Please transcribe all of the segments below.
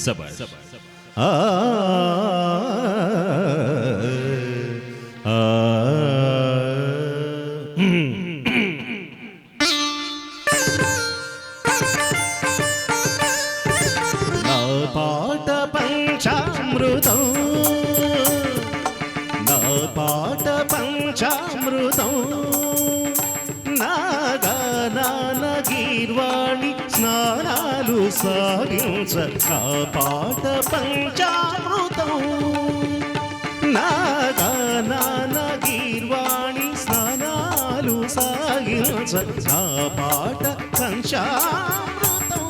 సబాష్ నా పాట పంచామృతం, నా పాట పంచామృతం, నా గానాన గీర్వాణి స్నానాలు సాగించ. నా పాట పంచామృతం, నా గానాన గీర్వాణి స్నానాలు సాగించ. నా పాట పంచామృతం.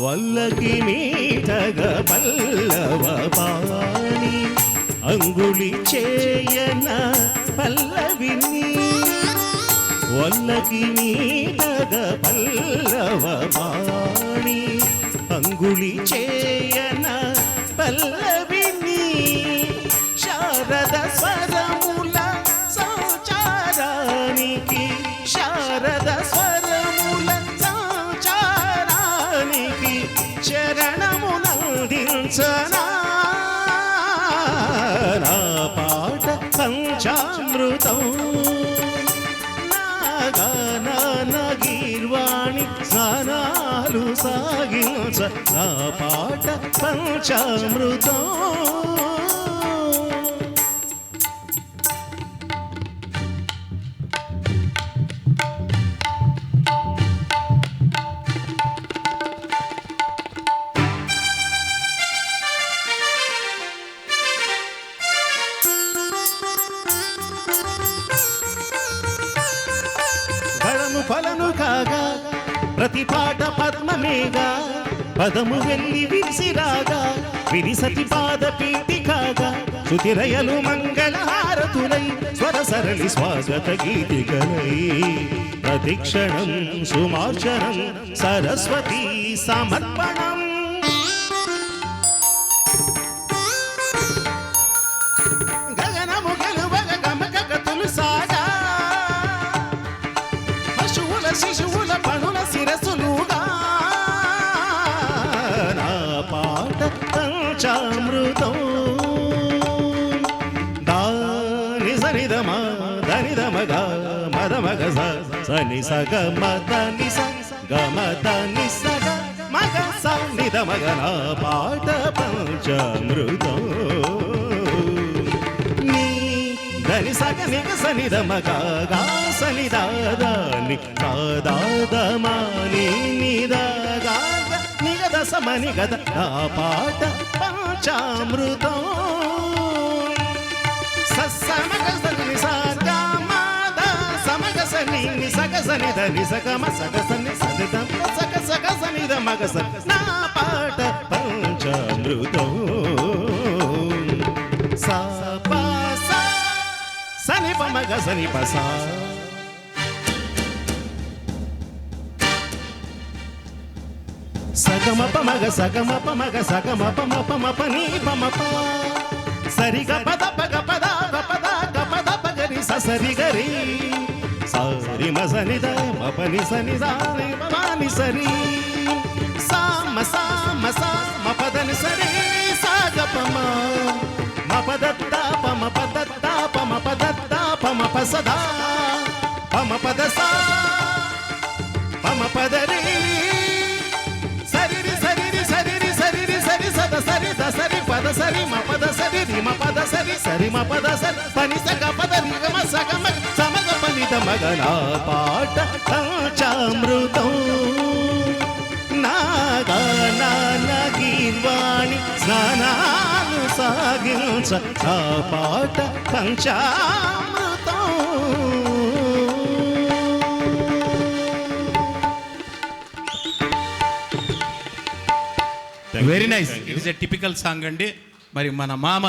వల్లకి మీటగ పల్లవ పాణి అంగుళి చేయన పల్లవిని. వల్లకి మీటగ పల్లవ పాణి అంగుళి చేయన పల్లవిని. శారద స్వరముల సంచారానికి, శారద స్వరముల సంచారానికి చరణమునందించనా. నా పాట పంచామృతం, నా గానాన గీర్వాణి స్నానాలు సాగించ. నా పాట పంచామృతం. ఫలను కాగా ప్రతి పాట పద్మమేగా, పదము వెళ్ళి విరిసిరాగా విరిసతి పాద పీటి కాగా. శృతిరయలు మంగళహారతులై స్వరసరళి స్వాగత గీతికలై. ప్రతిక్షణం సుమార్చనం సరస్వతీ సమర్పణం. గగనము గెలువగ గమగతులు సాగా, శిశువుల పనుల శిరసులుగా. నా పాట పంచామృతం. దాని సనిదమ ధనిదమగ మదమగ సని సగ మదని గమదని సగ మగ సనిదమగ. నా పాట పంచామృతం. ధని సగ నిగ సనిదమ గా సని దాదాని దాదాదమాని నిదగా నిగద సమని గద. నా పాట పంచామృతం. సమగ సని సగ మద సమగ సని సగ సని ధని సగ మ సగ సని సగ సగ సగ సని ద మగ స. నా పాట పంచామృతం. సని పమగ సని పస. సగమ పమగ సగమ పమగ సగమ పమ పమ పని పమ ప. సరిగ పద పగ పద పద పద పగరి సరి గరి. సరి మ సని ద మ పని సని సరి పని సరి. సామ సామ సామ పదని సరి సాగ పమ మ పదత్త పమ పదత్త పమ పదత్త పమ పసదా పమ పదసా పమ పదరి. సరిరి సరిరి సరిరి సరిరి సరి సద సరి ద సరి పద సరి మ పద సరి రి మ పద సరి సరి మ పద సరి పని సగ పద నిగమ సగ మ సమగ పని ద మగ. నా పాట పంచామృతం. నా గానాన గీర్వాణి స్నానాలు సాగించ. నా పాట panchamrutham. Very nice. It is a typical song అండి. మరి మన మామ